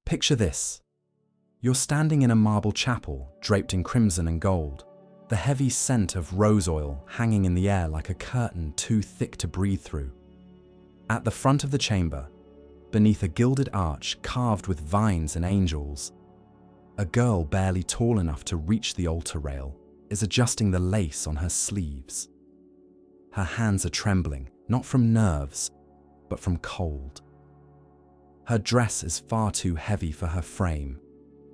Picture this. You're standing in a marble chapel draped in crimson and gold, the heavy scent of rose oil hanging in the air like a curtain too thick to breathe through. At the front of the chamber, beneath a gilded arch carved with vines and angels, a girl barely tall enough to reach the altar rail is adjusting the lace on her sleeves. Her hands are trembling, not from nerves, but from cold. Her dress is far too heavy for her frame,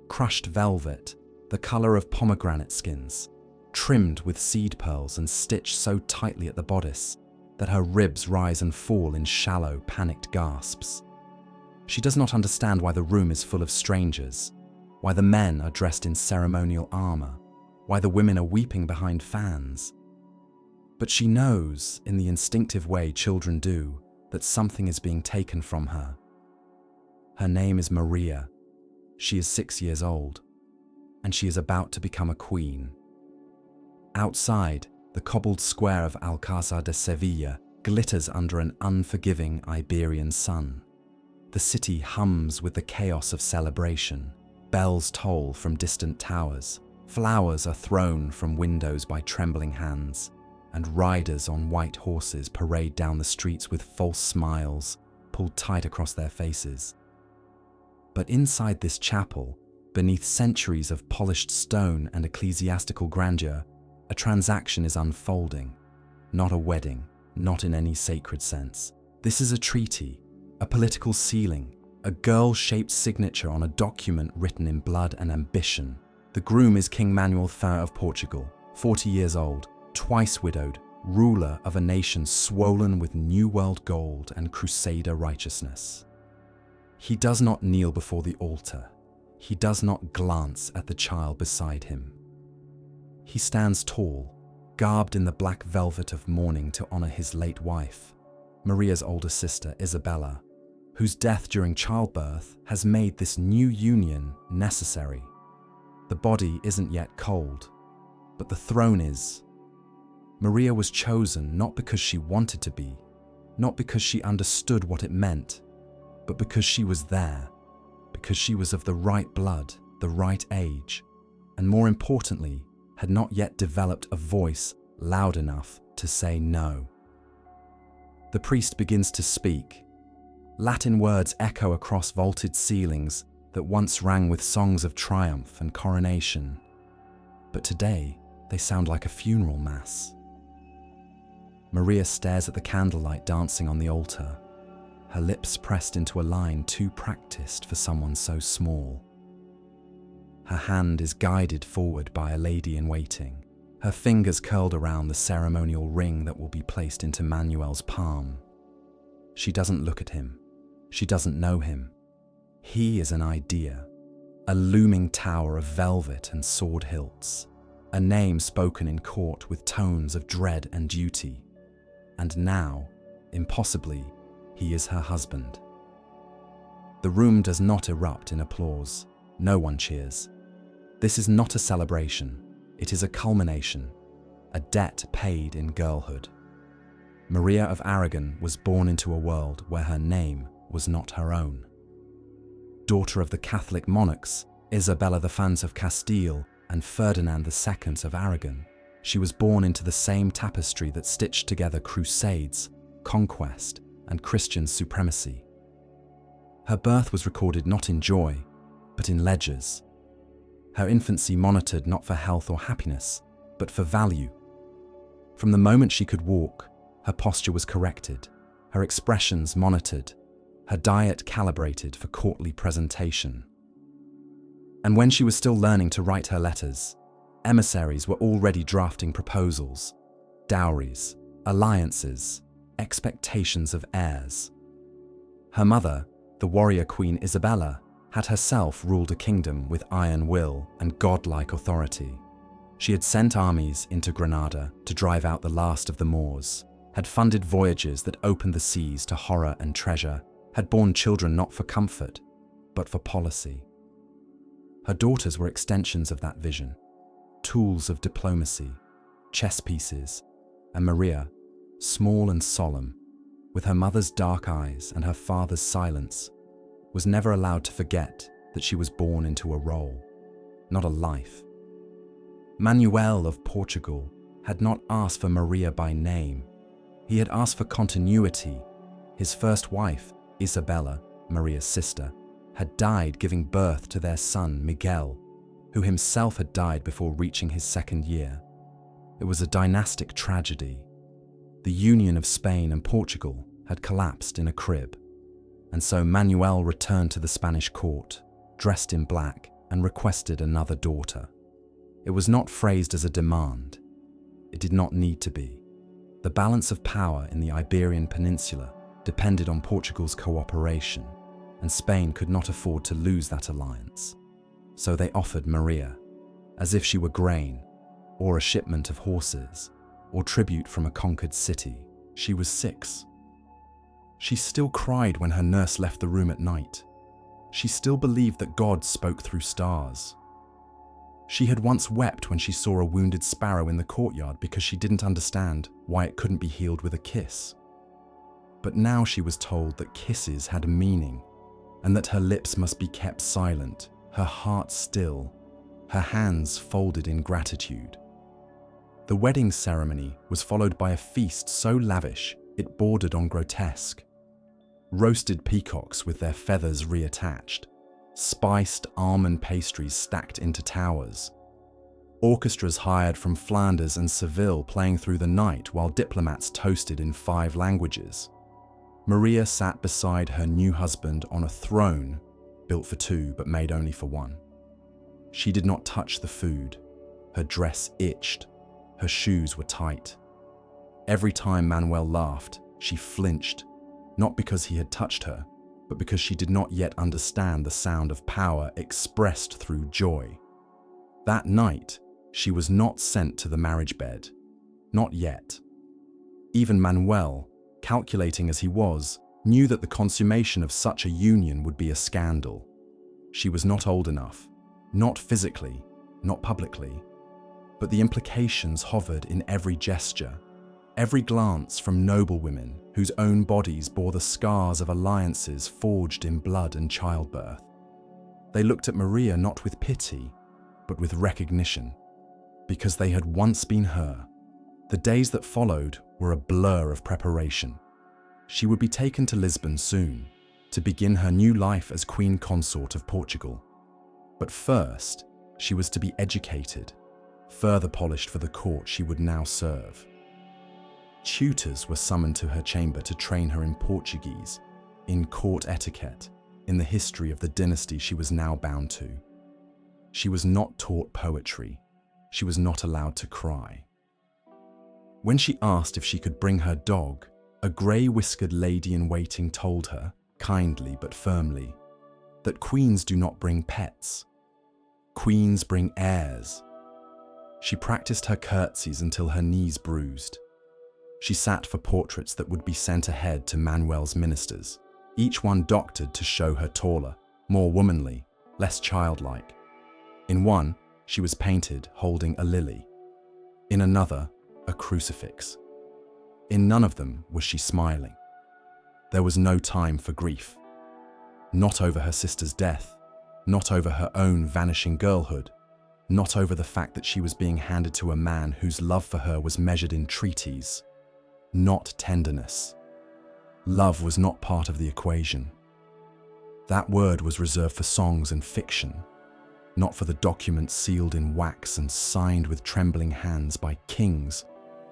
crushed velvet, the color of pomegranate skins, trimmed with seed pearls and stitched so tightly at the bodice that her ribs rise and fall in shallow, panicked gasps. She does not understand why the room is full of strangers, why the men are dressed in ceremonial armor, why the women are weeping behind fans. But she knows, in the instinctive way children do, that something is being taken from her. Her name is Maria. She is 6 years old, and she is about to become a queen. Outside, the cobbled square of Alcázar de Sevilla glitters under an unforgiving Iberian sun. The city hums with the chaos of celebration. Bells toll from distant towers. Flowers are thrown from windows by trembling hands, and riders on white horses parade down the streets with false smiles pulled tight across their faces. But inside this chapel, beneath centuries of polished stone and ecclesiastical grandeur, a transaction is unfolding. Not a wedding, not in any sacred sense. This is a treaty, a political sealing, a girl-shaped signature on a document written in blood and ambition. The groom is King Manuel I of Portugal, 40 years old, twice widowed, ruler of a nation swollen with New World gold and Crusader righteousness. He does not kneel before the altar. He does not glance at the child beside him. He stands tall, garbed in the black velvet of mourning to honor his late wife, Maria's older sister, Isabella, whose death during childbirth has made this new union necessary. The body isn't yet cold, but the throne is. Maria was chosen not because she wanted to be, not because she understood what it meant, but because she was there, because she was of the right blood, the right age, and more importantly, had not yet developed a voice loud enough to say no. The priest begins to speak. Latin words echo across vaulted ceilings that once rang with songs of triumph and coronation, but today they sound like a funeral mass. Maria stares at the candlelight dancing on the altar, her lips pressed into a line too practiced for someone so small. Her hand is guided forward by a lady in waiting, her fingers curled around the ceremonial ring that will be placed into Manuel's palm. She doesn't look at him. She doesn't know him. He is an idea, a looming tower of velvet and sword hilts, a name spoken in court with tones of dread and duty. And now, impossibly, he is her husband. The room does not erupt in applause. No one cheers. This is not a celebration. It is a culmination, a debt paid in girlhood. Maria of Aragon was born into a world where her name was not her own. Daughter of the Catholic monarchs, Isabella the Fans of Castile and Ferdinand II of Aragon, she was born into the same tapestry that stitched together crusades, conquest, and Christian supremacy. Her birth was recorded not in joy, but in ledgers. Her infancy monitored not for health or happiness, but for value. From the moment she could walk, her posture was corrected, her expressions monitored, her diet calibrated for courtly presentation. And when she was still learning to write her letters, emissaries were already drafting proposals, dowries, alliances, expectations of heirs. Her mother, the warrior queen Isabella, had herself ruled a kingdom with iron will and godlike authority. She had sent armies into Granada to drive out the last of the Moors, had funded voyages that opened the seas to horror and treasure, had borne children not for comfort, but for policy. Her daughters were extensions of that vision, tools of diplomacy, chess pieces, and Maria, small and solemn, with her mother's dark eyes and her father's silence, was never allowed to forget that she was born into a role, not a life. Manuel of Portugal had not asked for Maria by name. He had asked for continuity. His first wife, Isabella, Maria's sister, had died giving birth to their son, Miguel, who himself had died before reaching his second year. It was a dynastic tragedy. The union of Spain and Portugal had collapsed in a crib, and so Manuel returned to the Spanish court, dressed in black, and requested another daughter. It was not phrased as a demand. It did not need to be. The balance of power in the Iberian Peninsula depended on Portugal's cooperation, and Spain could not afford to lose that alliance. So they offered Maria, as if she were grain, or a shipment of horses, or tribute from a conquered city. She was 6. She still cried when her nurse left the room at night. She still believed that God spoke through stars. She had once wept when she saw a wounded sparrow in the courtyard because she didn't understand why it couldn't be healed with a kiss. But now she was told that kisses had meaning, and that her lips must be kept silent, her heart still, her hands folded in gratitude. The wedding ceremony was followed by a feast so lavish it bordered on grotesque. Roasted peacocks with their feathers reattached, spiced almond pastries stacked into towers, orchestras hired from Flanders and Seville playing through the night while diplomats toasted in 5 languages. Maria sat beside her new husband on a throne built for 2 but made only for 1. She did not touch the food. Her dress itched. Her shoes were tight. Every time Manuel laughed, she flinched, not because he had touched her, but because she did not yet understand the sound of power expressed through joy. That night, she was not sent to the marriage bed. Not yet. Even Manuel, calculating as he was, knew that the consummation of such a union would be a scandal. She was not old enough, not physically, not publicly, but the implications hovered in every gesture, every glance from noblewomen whose own bodies bore the scars of alliances forged in blood and childbirth. They looked at Maria not with pity, but with recognition, because they had once been her. The days that followed were a blur of preparation. She would be taken to Lisbon soon, to begin her new life as Queen Consort of Portugal. But first, she was to be educated, further polished for the court she would now serve. Tutors were summoned to her chamber to train her in Portuguese, in court etiquette, in the history of the dynasty she was now bound to. She was not taught poetry. She was not allowed to cry. When she asked if she could bring her dog, a grey-whiskered lady-in-waiting told her, kindly but firmly, that queens do not bring pets. Queens bring heirs. She practiced her curtsies until her knees bruised. She sat for portraits that would be sent ahead to Manuel's ministers, each one doctored to show her taller, more womanly, less childlike. In one, she was painted holding a lily. In another, a crucifix. In none of them was she smiling. There was no time for grief. Not over her sister's death, not over her own vanishing girlhood, not over the fact that she was being handed to a man whose love for her was measured in treaties. Not tenderness. Love was not part of the equation. That word was reserved for songs and fiction, not for the documents sealed in wax and signed with trembling hands by kings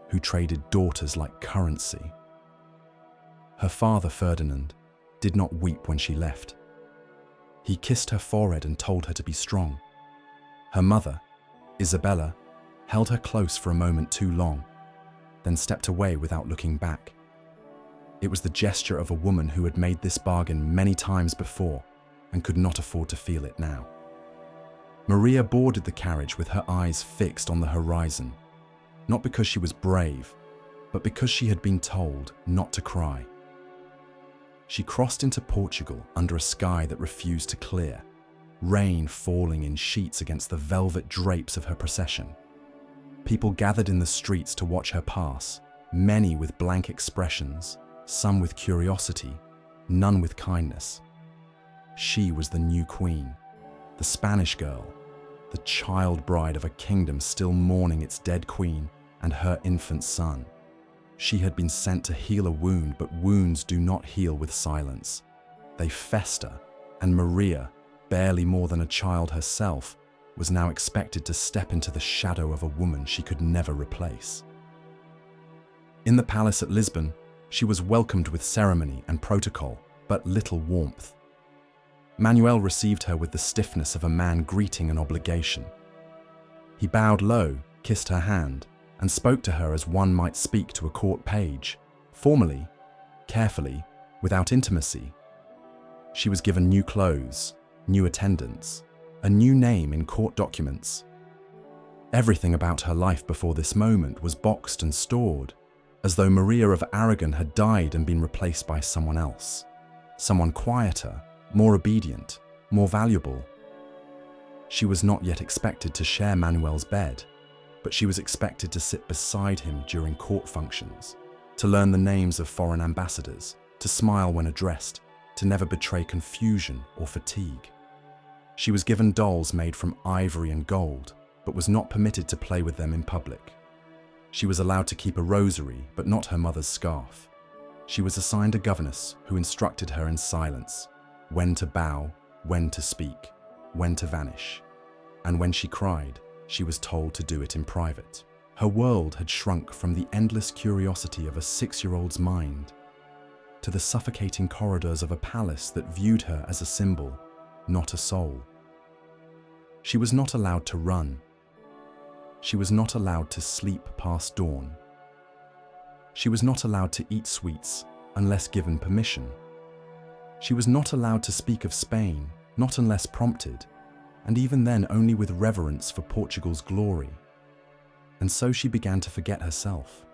who traded daughters like currency. Her father, Ferdinand, did not weep when she left. He kissed her forehead and told her to be strong. Her mother, Isabella, held her close for a moment too long, then stepped away without looking back. It was the gesture of a woman who had made this bargain many times before and could not afford to feel it now. Maria boarded the carriage with her eyes fixed on the horizon, not because she was brave, but because she had been told not to cry. She crossed into Portugal under a sky that refused to clear, rain falling in sheets against the velvet drapes of her procession. People gathered in the streets to watch her pass, many with blank expressions, some with curiosity, none with kindness. She was the new queen, the Spanish girl, the child bride of a kingdom still mourning its dead queen and her infant son. She had been sent to heal a wound, but wounds do not heal with silence. They fester, and Maria, barely more than a child herself, was now expected to step into the shadow of a woman she could never replace. In the palace at Lisbon, she was welcomed with ceremony and protocol, but little warmth. Manuel received her with the stiffness of a man greeting an obligation. He bowed low, kissed her hand, and spoke to her as one might speak to a court page, formally, carefully, without intimacy. She was given new clothes, new attendants, a new name in court documents. Everything about her life before this moment was boxed and stored, as though Maria of Aragon had died and been replaced by someone else, someone quieter, more obedient, more valuable. She was not yet expected to share Manuel's bed, but she was expected to sit beside him during court functions, to learn the names of foreign ambassadors, to smile when addressed, to never betray confusion or fatigue. She was given dolls made from ivory and gold, but was not permitted to play with them in public. She was allowed to keep a rosary, but not her mother's scarf. She was assigned a governess who instructed her in silence, when to bow, when to speak, when to vanish. And when she cried, she was told to do it in private. Her world had shrunk from the endless curiosity of a 6-year-old's mind to the suffocating corridors of a palace that viewed her as a symbol, not a soul. She was not allowed to run. She was not allowed to sleep past dawn. She was not allowed to eat sweets unless given permission. She was not allowed to speak of Spain, not unless prompted, and even then only with reverence for Portugal's glory. And so she began to forget herself.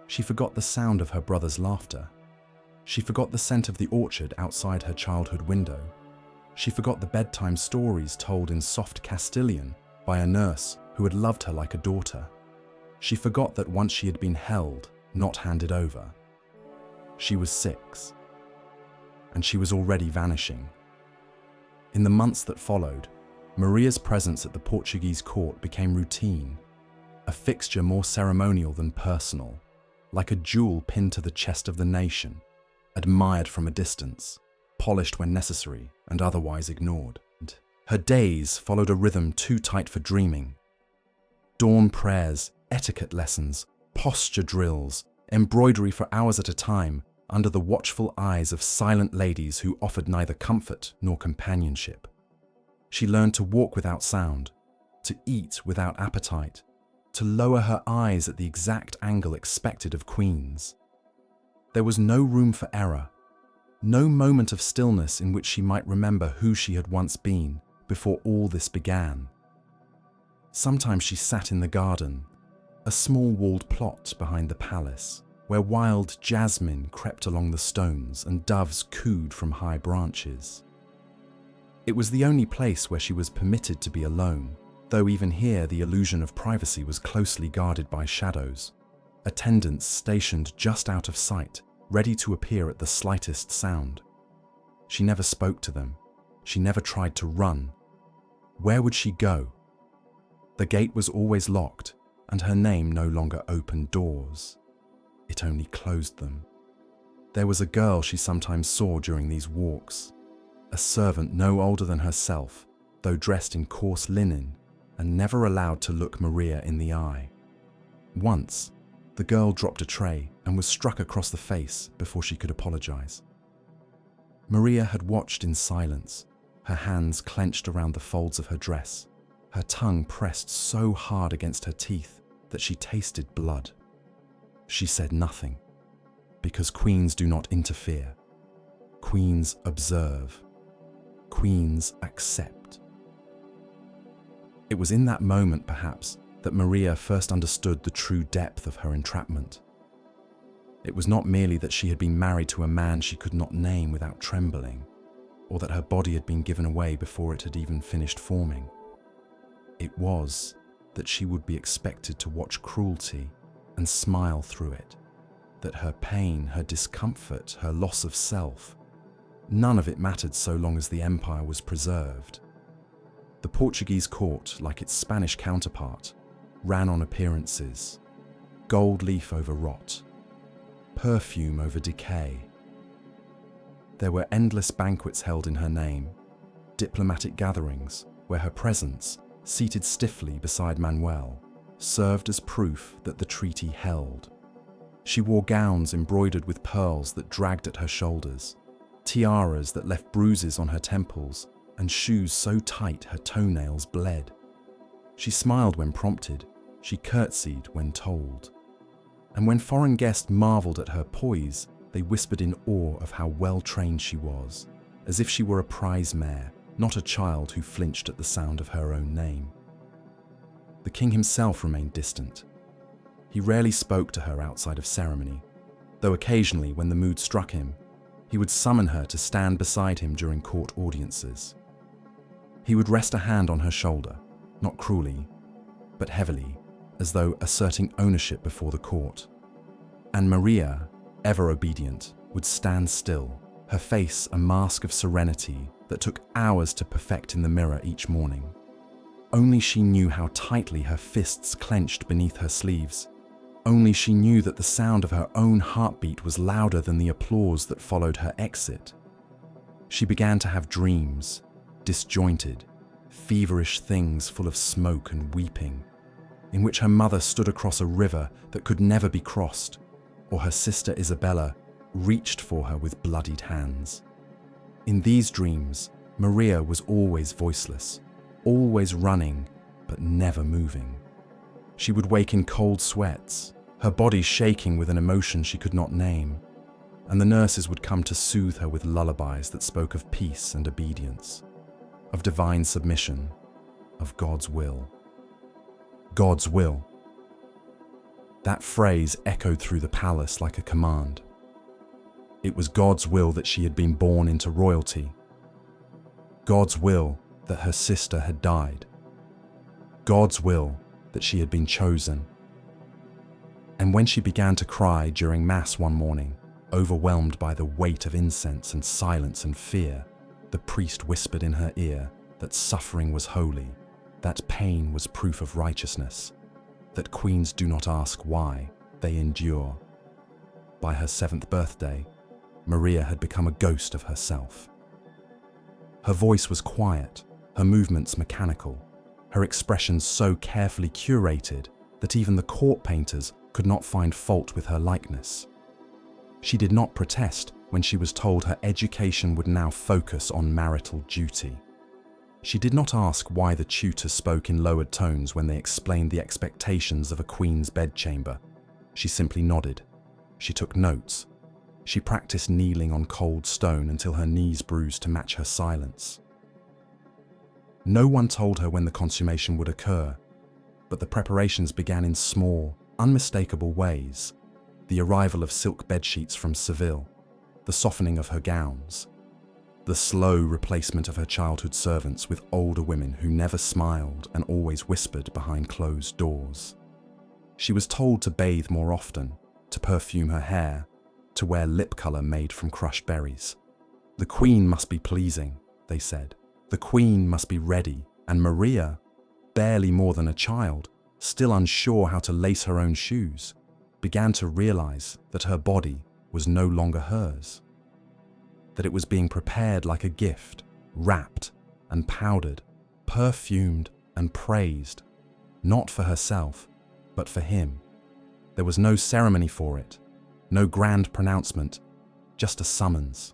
She forgot the sound of her brother's laughter. She forgot the scent of the orchard outside her childhood window. She forgot the bedtime stories told in soft Castilian by a nurse who had loved her like a daughter. She forgot that once she had been held, not handed over. She was 6, and she was already vanishing. In the months that followed, Maria's presence at the Portuguese court became routine, a fixture more ceremonial than personal, like a jewel pinned to the chest of the nation, admired from a distance, polished when necessary and otherwise ignored. Her days followed a rhythm too tight for dreaming. Dawn prayers, etiquette lessons, posture drills, embroidery for hours at a time under the watchful eyes of silent ladies who offered neither comfort nor companionship. She learned to walk without sound, to eat without appetite, to lower her eyes at the exact angle expected of queens. There was no room for error, no moment of stillness in which she might remember who she had once been before all this began. Sometimes she sat in the garden, a small walled plot behind the palace, where wild jasmine crept along the stones and doves cooed from high branches. It was the only place where she was permitted to be alone, though even here the illusion of privacy was closely guarded by shadows, attendants stationed just out of sight, ready to appear at the slightest sound. She never spoke to them. She never tried to run. Where would she go? The gate was always locked, and her name no longer opened doors. It only closed them. There was a girl she sometimes saw during these walks, a servant no older than herself, though dressed in coarse linen, and never allowed to look Maria in the eye. Once, the girl dropped a tray and was struck across the face before she could apologize. Maria had watched in silence, her hands clenched around the folds of her dress, her tongue pressed so hard against her teeth that she tasted blood. She said nothing, because queens do not interfere. Queens observe. Queens accept. It was in that moment, perhaps, that Maria first understood the true depth of her entrapment. It was not merely that she had been married to a man she could not name without trembling, or that her body had been given away before it had even finished forming. It was that she would be expected to watch cruelty and smile through it, that her pain, her discomfort, her loss of self, none of it mattered so long as the empire was preserved. The Portuguese court, like its Spanish counterpart, ran on appearances: gold leaf over rot, perfume over decay. There were endless banquets held in her name, diplomatic gatherings where her presence, seated stiffly beside Manuel, served as proof that the treaty held. She wore gowns embroidered with pearls that dragged at her shoulders, tiaras that left bruises on her temples, and shoes so tight her toenails bled. She smiled when prompted, she curtsied when told. And when foreign guests marveled at her poise, they whispered in awe of how well-trained she was, as if she were a prize mare, not a child who flinched at the sound of her own name. The king himself remained distant. He rarely spoke to her outside of ceremony, though occasionally, when the mood struck him, he would summon her to stand beside him during court audiences. He would rest a hand on her shoulder, not cruelly, but heavily, as though asserting ownership before the court. And Maria, ever obedient, would stand still, her face a mask of serenity that took hours to perfect in the mirror each morning. Only she knew how tightly her fists clenched beneath her sleeves. Only she knew that the sound of her own heartbeat was louder than the applause that followed her exit. She began to have dreams, disjointed, feverish things full of smoke and weeping, in which her mother stood across a river that could never be crossed, or her sister Isabella reached for her with bloodied hands. In these dreams, Maria was always voiceless, always running, but never moving. She would wake in cold sweats, her body shaking with an emotion she could not name, and the nurses would come to soothe her with lullabies that spoke of peace and obedience, of divine submission, of God's will. God's will. That phrase echoed through the palace like a command. It was God's will that she had been born into royalty. God's will that her sister had died. God's will that she had been chosen. And when she began to cry during Mass one morning, overwhelmed by the weight of incense and silence and fear, the priest whispered in her ear that suffering was holy, that pain was proof of righteousness, that queens do not ask why, they endure. By her 7th birthday, Maria had become a ghost of herself. Her voice was quiet, her movements mechanical, her expressions so carefully curated that even the court painters could not find fault with her likeness. She did not protest when she was told her education would now focus on marital duty. She did not ask why the tutors spoke in lowered tones when they explained the expectations of a queen's bedchamber. She simply nodded. She took notes. She practiced kneeling on cold stone until her knees bruised to match her silence. No one told her when the consummation would occur, but the preparations began in small, unmistakable ways. The arrival of silk bedsheets from Seville, the softening of her gowns, the slow replacement of her childhood servants with older women who never smiled and always whispered behind closed doors. She was told to bathe more often, to perfume her hair, to wear lip colour made from crushed berries. The queen must be pleasing, they said. The queen must be ready, and Maria, barely more than a child, still unsure how to lace her own shoes, began to realise that her body was no longer hers, that it was being prepared like a gift, wrapped and powdered, perfumed and praised, not for herself, but for him. There was no ceremony for it, no grand pronouncement, just a summons.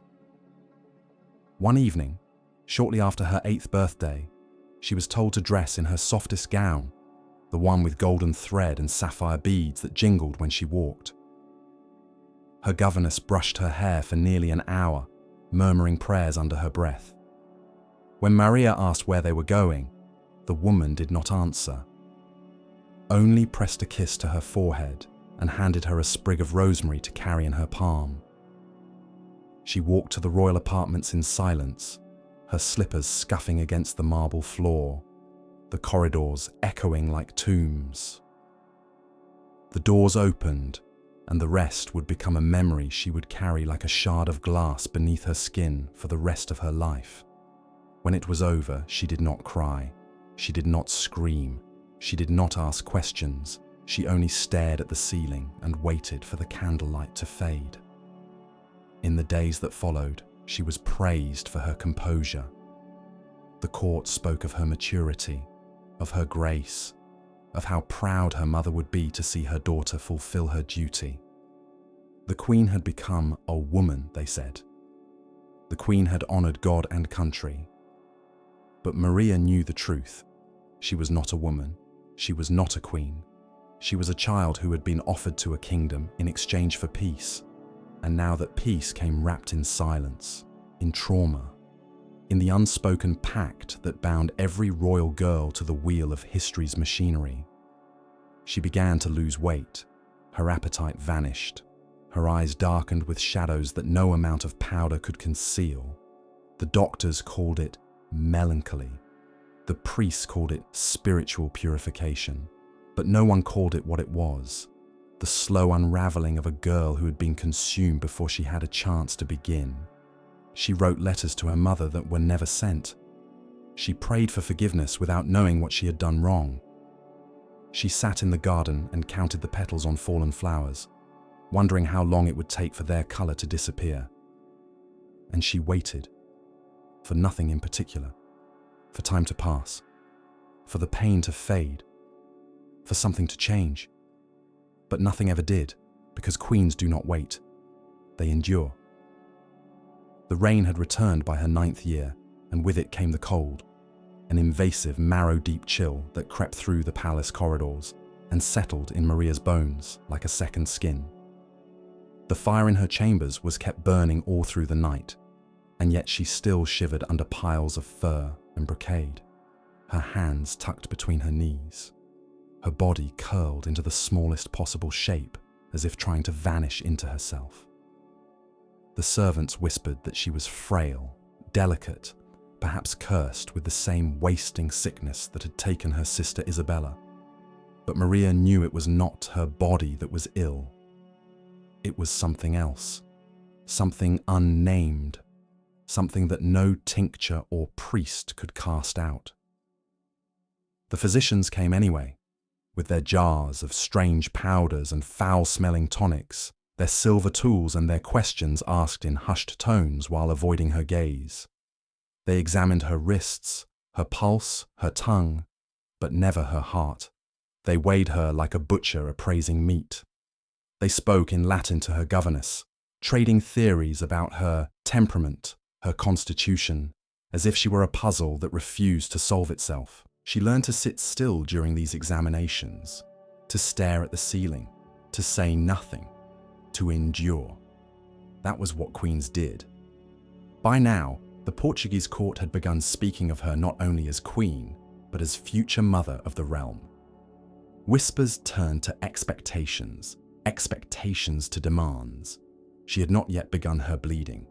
One evening, shortly after her 8th birthday, she was told to dress in her softest gown, the one with golden thread and sapphire beads that jingled when she walked. Her governess brushed her hair for nearly an hour, murmuring prayers under her breath. When Maria asked where they were going, the woman did not answer, only pressed a kiss to her forehead and handed her a sprig of rosemary to carry in her palm. She walked to the royal apartments in silence, her slippers scuffing against the marble floor, the corridors echoing like tombs. The doors opened, and the rest would become a memory she would carry like a shard of glass beneath her skin for the rest of her life. When it was over, she did not cry. She did not scream. She did not ask questions. She only stared at the ceiling and waited for the candlelight to fade. In the days that followed, she was praised for her composure. The court spoke of her maturity, of her grace, of how proud her mother would be to see her daughter fulfill her duty. The queen had become a woman, they said. The queen had honored God and country. But Maria knew the truth. She was not a woman. She was not a queen. She was a child who had been offered to a kingdom in exchange for peace. And now that peace came wrapped in silence, in trauma, in the unspoken pact that bound every royal girl to the wheel of history's machinery. She began to lose weight. Her appetite vanished. Her eyes darkened with shadows that no amount of powder could conceal. The doctors called it melancholy. The priests called it spiritual purification. But no one called it what it was: the slow unraveling of a girl who had been consumed before she had a chance to begin. She wrote letters to her mother that were never sent. She prayed for forgiveness without knowing what she had done wrong. She sat in the garden and counted the petals on fallen flowers, wondering how long it would take for their color to disappear. And she waited, for nothing in particular, for time to pass, for the pain to fade, for something to change. But nothing ever did, because queens do not wait. They endure. The rain had returned by her 9th year, and with it came the cold, an invasive, marrow-deep chill that crept through the palace corridors and settled in Maria's bones like a second skin. The fire in her chambers was kept burning all through the night, and yet she still shivered under piles of fur and brocade, her hands tucked between her knees, her body curled into the smallest possible shape as if trying to vanish into herself. The servants whispered that she was frail, delicate, perhaps cursed with the same wasting sickness that had taken her sister Isabella. But Maria knew it was not her body that was ill. It was something else, something unnamed, something that no tincture or priest could cast out. The physicians came anyway, with their jars of strange powders and foul-smelling tonics, their silver tools and their questions asked in hushed tones while avoiding her gaze. They examined her wrists, her pulse, her tongue, but never her heart. They weighed her like a butcher appraising meat. They spoke in Latin to her governess, trading theories about her temperament, her constitution, as if she were a puzzle that refused to solve itself. She learned to sit still during these examinations, to stare at the ceiling, to say nothing, to endure. That was what queens did. By now, the Portuguese court had begun speaking of her not only as queen, but as future mother of the realm. Whispers turned to expectations, expectations to demands. She had not yet begun her bleeding,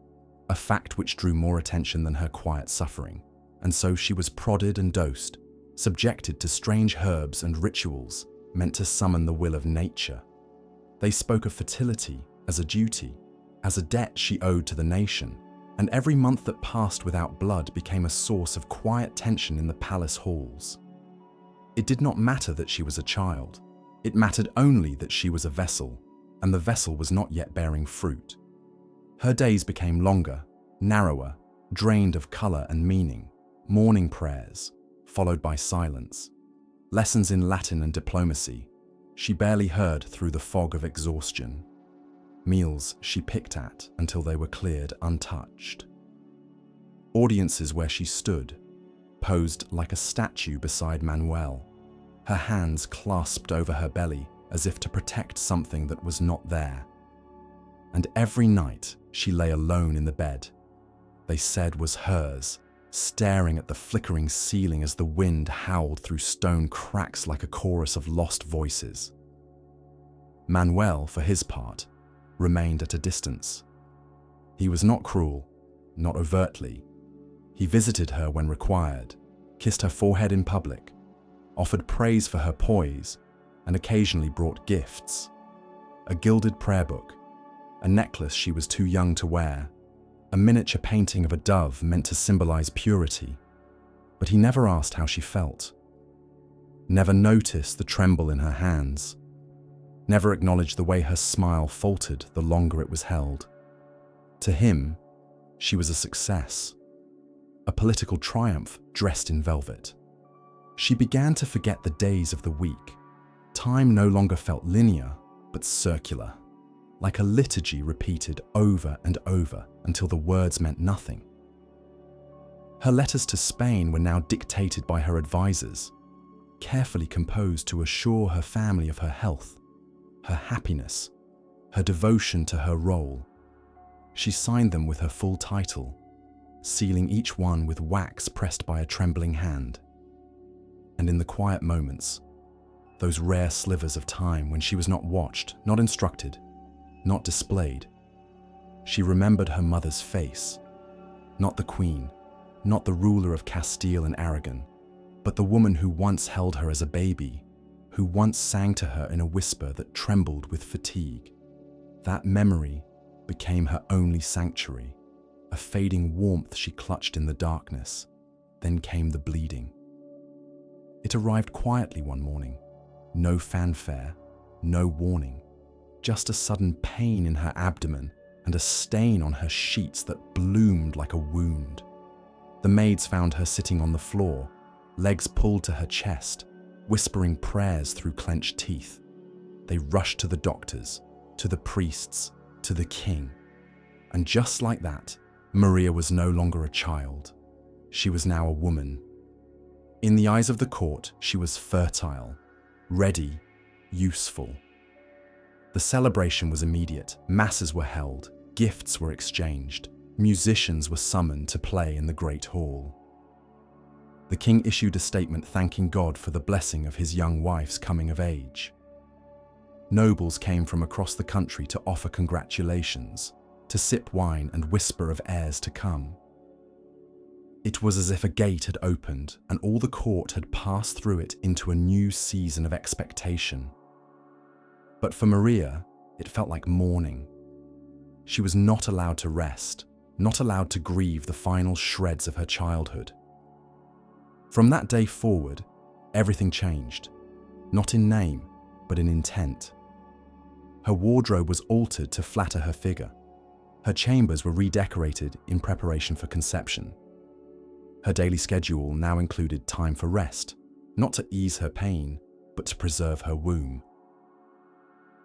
a fact which drew more attention than her quiet suffering, and so she was prodded and dosed, subjected to strange herbs and rituals meant to summon the will of nature. They spoke of fertility as a duty, as a debt she owed to the nation, and every month that passed without blood became a source of quiet tension in the palace halls. It did not matter that she was a child. It mattered only that she was a vessel, and the vessel was not yet bearing fruit. Her days became longer, narrower, drained of color and meaning, morning prayers, followed by silence, lessons in Latin and diplomacy. She barely heard through the fog of exhaustion. Meals she picked at until they were cleared untouched. Audiences where she stood, posed like a statue beside Manuel, her hands clasped over her belly as if to protect something that was not there. And every night she lay alone in the bed they said was hers, staring at the flickering ceiling as the wind howled through stone cracks like a chorus of lost voices. Manuel, for his part, remained at a distance. He was not cruel, not overtly. He visited her when required, kissed her forehead in public, offered praise for her poise, and occasionally brought gifts. A gilded prayer book, a necklace she was too young to wear, a miniature painting of a dove meant to symbolize purity. But he never asked how she felt, never noticed the tremble in her hands, never acknowledged the way her smile faltered the longer it was held. To him, she was a success, a political triumph dressed in velvet. She began to forget the days of the week. Time no longer felt linear, but circular, like a liturgy repeated over and over until the words meant nothing. Her letters to Spain were now dictated by her advisors, carefully composed to assure her family of her health, her happiness, her devotion to her role. She signed them with her full title, sealing each one with wax pressed by a trembling hand. And in the quiet moments, those rare slivers of time when she was not watched, not instructed, not displayed, she remembered her mother's face, not the queen, not the ruler of Castile and Aragon, but the woman who once held her as a baby, who once sang to her in a whisper that trembled with fatigue. That memory became her only sanctuary, a fading warmth she clutched in the darkness. Then came the bleeding. It arrived quietly one morning, no fanfare, no warning, just a sudden pain in her abdomen and a stain on her sheets that bloomed like a wound. The maids found her sitting on the floor, legs pulled to her chest, whispering prayers through clenched teeth. They rushed to the doctors, to the priests, to the king. And just like that, Maria was no longer a child. She was now a woman. In the eyes of the court, she was fertile, ready, useful. The celebration was immediate. Masses were held, gifts were exchanged, musicians were summoned to play in the great hall. The king issued a statement thanking God for the blessing of his young wife's coming of age. Nobles came from across the country to offer congratulations, to sip wine and whisper of heirs to come. It was as if a gate had opened and all the court had passed through it into a new season of expectation. But for Maria, it felt like mourning. She was not allowed to rest, not allowed to grieve the final shreds of her childhood. From that day forward, everything changed, not in name, but in intent. Her wardrobe was altered to flatter her figure. Her chambers were redecorated in preparation for conception. Her daily schedule now included time for rest, not to ease her pain, but to preserve her womb.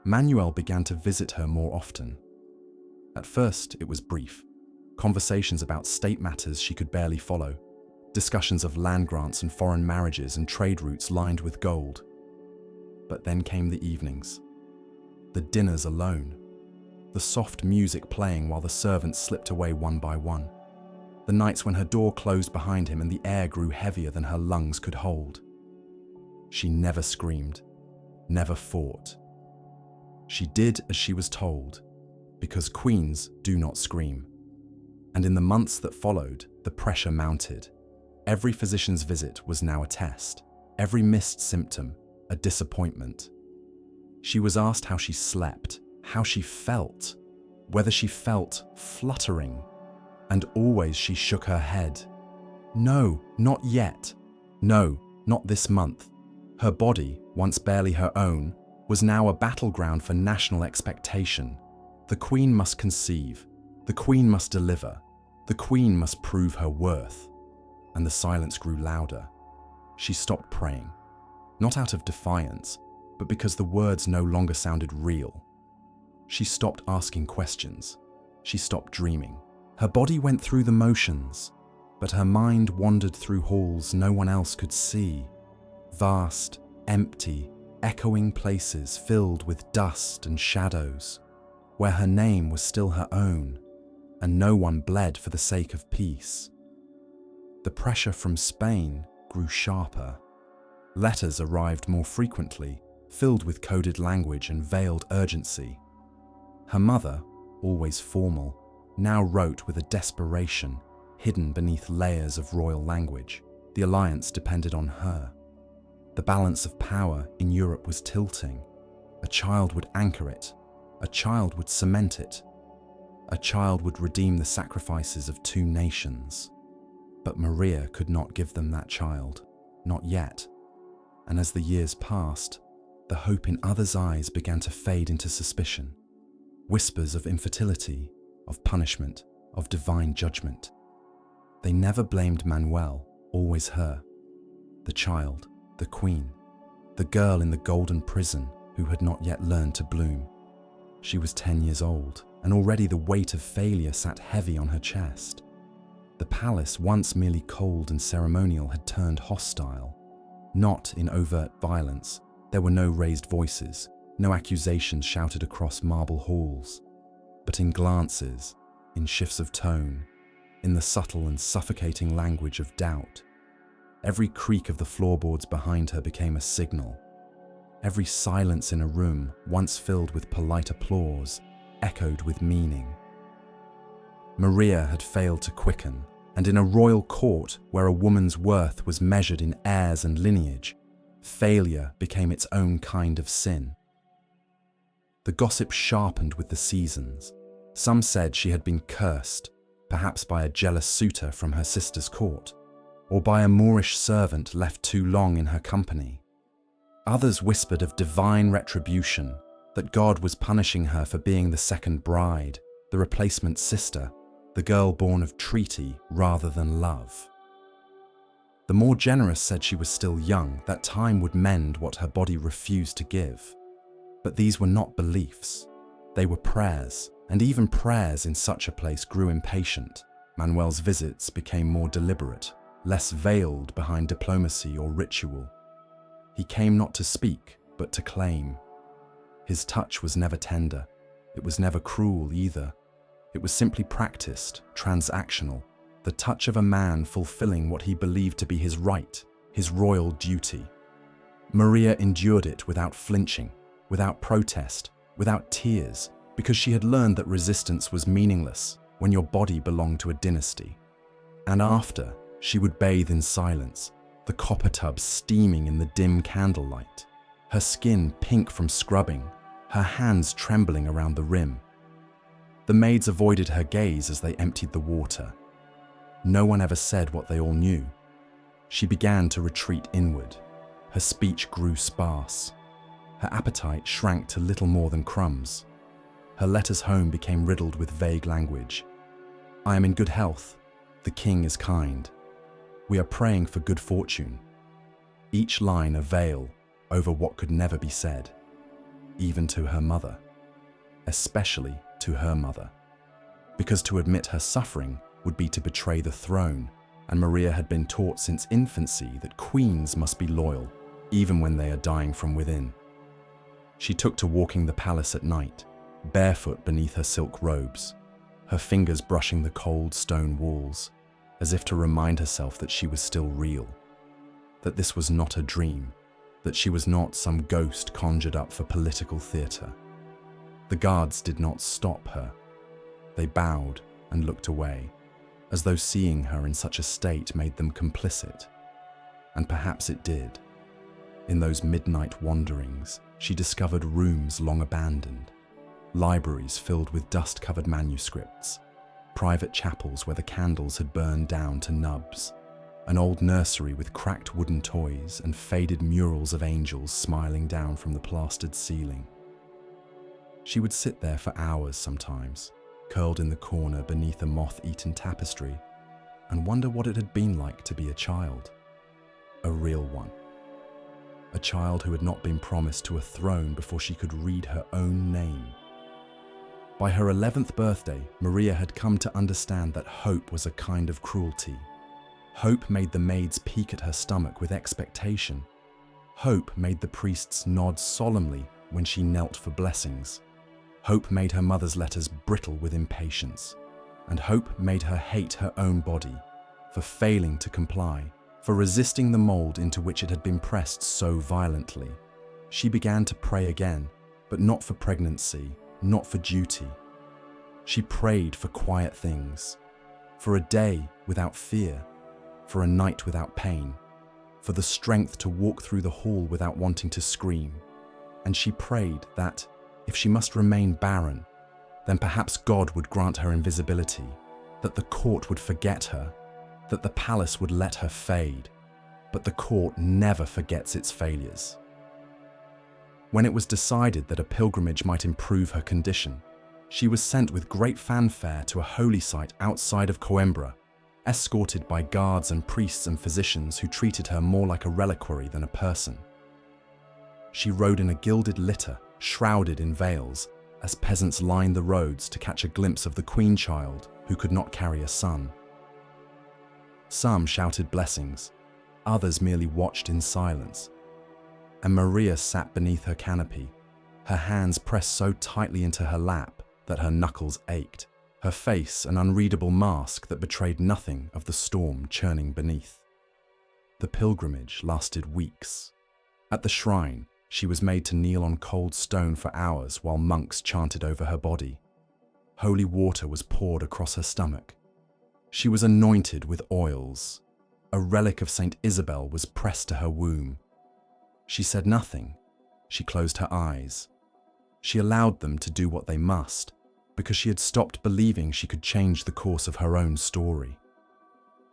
Manuel began to visit her more often. At first, it was brief. Conversations about state matters she could barely follow, discussions of land grants and foreign marriages and trade routes lined with gold. But then came the evenings, the dinners alone, the soft music playing while the servants slipped away one by one, the nights when her door closed behind him and the air grew heavier than her lungs could hold. She never screamed, never fought. She did as she was told, because queens do not scream. And in the months that followed, the pressure mounted. Every physician's visit was now a test, every missed symptom a disappointment. She was asked how she slept, how she felt, whether she felt fluttering, and always she shook her head. No, not yet. No, not this month. Her body, once barely her own, was now a battleground for national expectation. The queen must conceive, the queen must deliver, the queen must prove her worth. And the silence grew louder. She stopped praying, not out of defiance, but because the words no longer sounded real. She stopped asking questions. She stopped dreaming. Her body went through the motions, but her mind wandered through halls no one else could see. Vast, empty, echoing places filled with dust and shadows, where her name was still her own, and no one bled for the sake of peace. The pressure from Spain grew sharper. Letters arrived more frequently, filled with coded language and veiled urgency. Her mother, always formal, now wrote with a desperation hidden beneath layers of royal language. The alliance depended on her. The balance of power in Europe was tilting. A child would anchor it. A child would cement it. A child would redeem the sacrifices of two nations. But Maria could not give them that child, not yet. And as the years passed, the hope in others' eyes began to fade into suspicion. Whispers of infertility, of punishment, of divine judgment. They never blamed Manuel, always her. The child, the queen, the girl in the golden prison who had not yet learned to bloom. She was 10 years old, and already the weight of failure sat heavy on her chest. The palace, once merely cold and ceremonial, had turned hostile. Not in overt violence. There were no raised voices, no accusations shouted across marble halls, but in glances, in shifts of tone, in the subtle and suffocating language of doubt. Every creak of the floorboards behind her became a signal. Every silence in a room, once filled with polite applause, echoed with meaning. Maria had failed to quicken, and in a royal court where a woman's worth was measured in heirs and lineage, failure became its own kind of sin. The gossip sharpened with the seasons. Some said she had been cursed, perhaps by a jealous suitor from her sister's court, or by a Moorish servant left too long in her company. Others whispered of divine retribution, that God was punishing her for being the second bride, the replacement sister, the girl born of treaty rather than love. The more generous said she was still young, that time would mend what her body refused to give. But these were not beliefs. They were prayers, and even prayers in such a place grew impatient. Manuel's visits became more deliberate, less veiled behind diplomacy or ritual. He came not to speak, but to claim. His touch was never tender. It was never cruel either. It was simply practiced, transactional, the touch of a man fulfilling what he believed to be his right, his royal duty. Maria endured it without flinching, without protest, without tears, because she had learned that resistance was meaningless when your body belonged to a dynasty. And after, she would bathe in silence, the copper tub steaming in the dim candlelight, her skin pink from scrubbing, her hands trembling around the rim. The maids avoided her gaze as they emptied the water. No one ever said what they all knew. She began to retreat inward. Her speech grew sparse. Her appetite shrank to little more than crumbs. Her letters home became riddled with vague language. I am in good health. The king is kind. We are praying for good fortune. Each line a veil over what could never be said, even to her mother, especially to her mother, because to admit her suffering would be to betray the throne, and Maria had been taught since infancy that queens must be loyal, even when they are dying from within. She took to walking the palace at night, barefoot beneath her silk robes, her fingers brushing the cold stone walls, as if to remind herself that she was still real, that this was not a dream, that she was not some ghost conjured up for political theatre. The guards did not stop her. They bowed and looked away, as though seeing her in such a state made them complicit. And perhaps it did. In those midnight wanderings, she discovered rooms long abandoned, libraries filled with dust-covered manuscripts, private chapels where the candles had burned down to nubs, an old nursery with cracked wooden toys and faded murals of angels smiling down from the plastered ceiling. She would sit there for hours sometimes, curled in the corner beneath a moth-eaten tapestry, and wonder what it had been like to be a child. A real one. A child who had not been promised to a throne before she could read her own name. By her 11th birthday, Maria had come to understand that hope was a kind of cruelty. Hope made the maids peek at her stomach with expectation. Hope made the priests nod solemnly when she knelt for blessings. Hope made her mother's letters brittle with impatience. And hope made her hate her own body for failing to comply, for resisting the mold into which it had been pressed so violently. She began to pray again, but not for pregnancy, not for duty. She prayed for quiet things, for a day without fear, for a night without pain, for the strength to walk through the hall without wanting to scream. And she prayed that, if she must remain barren, then perhaps God would grant her invisibility, that the court would forget her, that the palace would let her fade. But the court never forgets its failures. When it was decided that a pilgrimage might improve her condition, she was sent with great fanfare to a holy site outside of Coimbra, escorted by guards and priests and physicians who treated her more like a reliquary than a person. She rode in a gilded litter, shrouded in veils, as peasants lined the roads to catch a glimpse of the Queen Child who could not carry a son. Some shouted blessings, others merely watched in silence. And Maria sat beneath her canopy, her hands pressed so tightly into her lap that her knuckles ached, her face an unreadable mask that betrayed nothing of the storm churning beneath. The pilgrimage lasted weeks. At the shrine, she was made to kneel on cold stone for hours while monks chanted over her body. Holy water was poured across her stomach. She was anointed with oils. A relic of Saint Isabel was pressed to her womb. She said nothing. She closed her eyes. She allowed them to do what they must, because she had stopped believing she could change the course of her own story.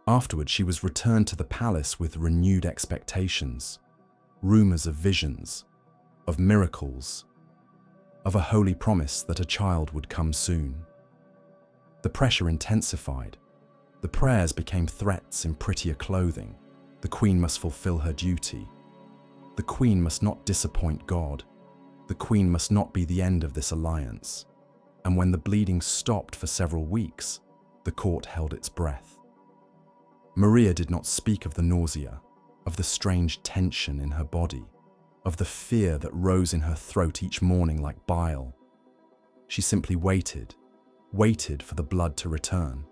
Afterward, she was returned to the palace with renewed expectations, rumors of visions, of miracles, of a holy promise that a child would come soon. The pressure intensified. The prayers became threats in prettier clothing. The Queen must fulfill her duty. The Queen must not disappoint God. The Queen must not be the end of this alliance. And when the bleeding stopped for several weeks, the court held its breath. Maria did not speak of the nausea, of the strange tension in her body, of the fear that rose in her throat each morning like bile. She simply waited for the blood to return.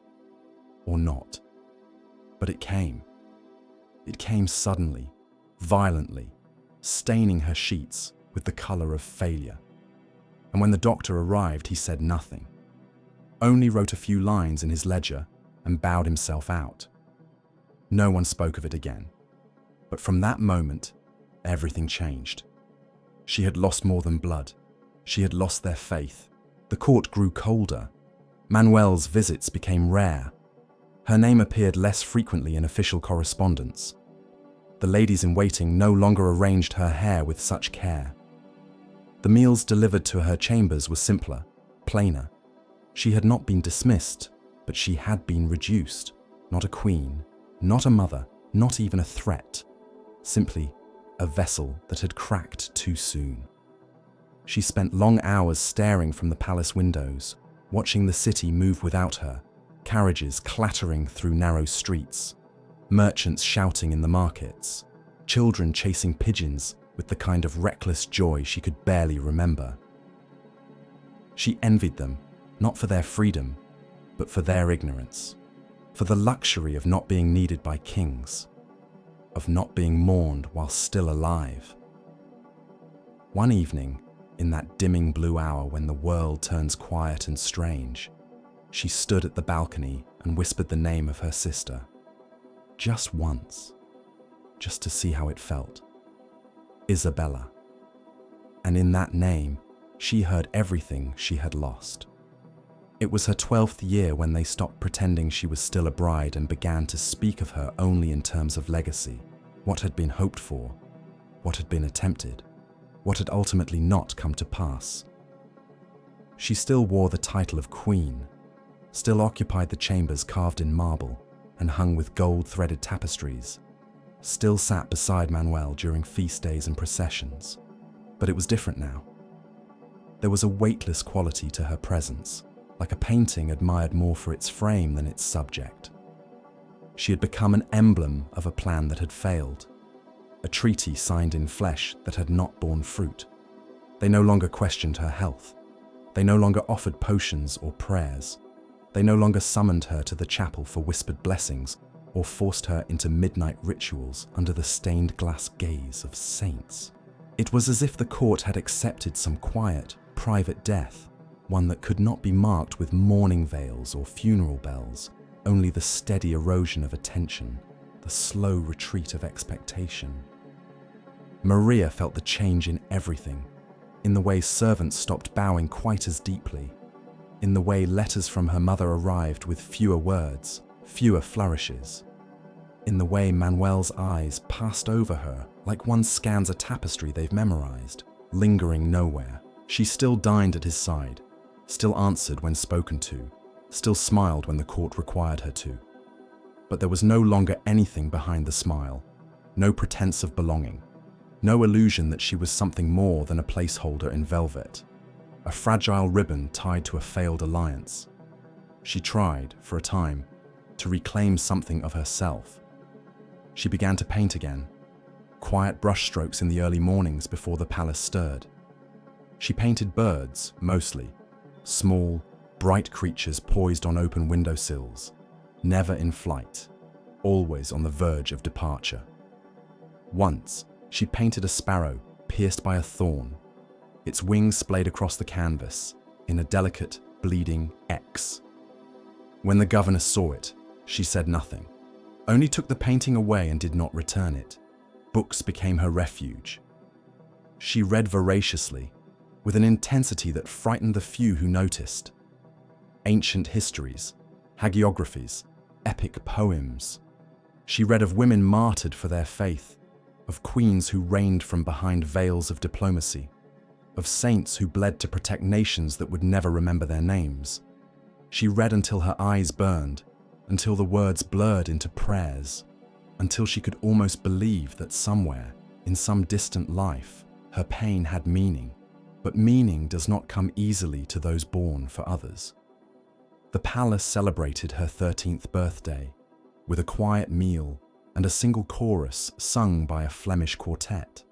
Or not. But it came. It came suddenly, violently, staining her sheets with the color of failure. And when the doctor arrived, he said nothing, only wrote a few lines in his ledger and bowed himself out. No one spoke of it again. But from that moment, everything changed. She had lost more than blood. She had lost their faith. The court grew colder. Manuel's visits became rare. Her name appeared less frequently in official correspondence. The ladies-in-waiting no longer arranged her hair with such care. The meals delivered to her chambers were simpler, plainer. She had not been dismissed, but she had been reduced. Not a queen, not a mother, not even a threat. Simply a vessel that had cracked too soon. She spent long hours staring from the palace windows, watching the city move without her, carriages clattering through narrow streets, merchants shouting in the markets, children chasing pigeons with the kind of reckless joy she could barely remember. She envied them, not for their freedom, but for their ignorance, for the luxury of not being needed by kings, of not being mourned while still alive. One evening, in that dimming blue hour when the world turns quiet and strange, she stood at the balcony and whispered the name of her sister. Just once, just to see how it felt. Isabella. And in that name, she heard everything she had lost. It was her 12th year when they stopped pretending she was still a bride and began to speak of her only in terms of legacy, what had been hoped for, what had been attempted, what had ultimately not come to pass. She still wore the title of queen, still occupied the chambers carved in marble and hung with gold-threaded tapestries, still sat beside Manuel during feast days and processions. But it was different now. There was a weightless quality to her presence, like a painting admired more for its frame than its subject. She had become an emblem of a plan that had failed, a treaty signed in flesh that had not borne fruit. They no longer questioned her health. They no longer offered potions or prayers. They no longer summoned her to the chapel for whispered blessings or forced her into midnight rituals under the stained glass gaze of saints. It was as if the court had accepted some quiet, private death, one that could not be marked with mourning veils or funeral bells, only the steady erosion of attention, the slow retreat of expectation. Maria felt the change in everything, in the way servants stopped bowing quite as deeply, in the way letters from her mother arrived with fewer words, fewer flourishes, in the way Manuel's eyes passed over her like one scans a tapestry they've memorized, lingering nowhere. She still dined at his side, still answered when spoken to, still smiled when the court required her to. But there was no longer anything behind the smile, no pretense of belonging, no illusion that she was something more than a placeholder in velvet, a fragile ribbon tied to a failed alliance. She tried, for a time, to reclaim something of herself. She began to paint again, quiet brushstrokes in the early mornings before the palace stirred. She painted birds, mostly, small, bright creatures poised on open windowsills, never in flight, always on the verge of departure. Once, she painted a sparrow pierced by a thorn, its wings splayed across the canvas in a delicate, bleeding X. When the governess saw it, she said nothing, only took the painting away and did not return it. Books became her refuge. She read voraciously, with an intensity that frightened the few who noticed. Ancient histories, hagiographies, epic poems. She read of women martyred for their faith, of queens who reigned from behind veils of diplomacy, of saints who bled to protect nations that would never remember their names. She read until her eyes burned, until the words blurred into prayers, until she could almost believe that somewhere, in some distant life, her pain had meaning. But meaning does not come easily to those born for others. The palace celebrated her 13th birthday with a quiet meal and a single chorus sung by a Flemish quartet.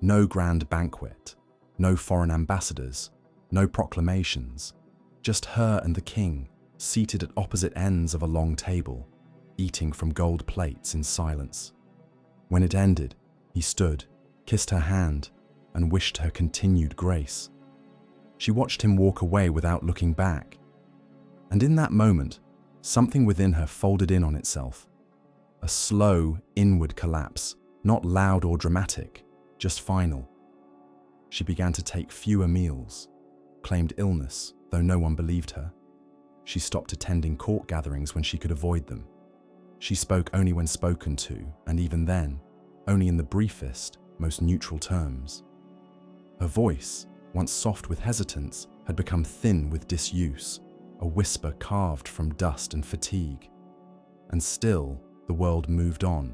No grand banquet, no foreign ambassadors, no proclamations, just her and the king seated at opposite ends of a long table, eating from gold plates in silence. When it ended, he stood, kissed her hand, and wished her continued grace. She watched him walk away without looking back, and in that moment, something within her folded in on itself. A slow, inward collapse, not loud or dramatic, just final. She began to take fewer meals, claimed illness, though no one believed her. She stopped attending court gatherings when she could avoid them. She spoke only when spoken to, and even then, only in the briefest, most neutral terms. Her voice, once soft with hesitance, had become thin with disuse, a whisper carved from dust and fatigue. And still, the world moved on.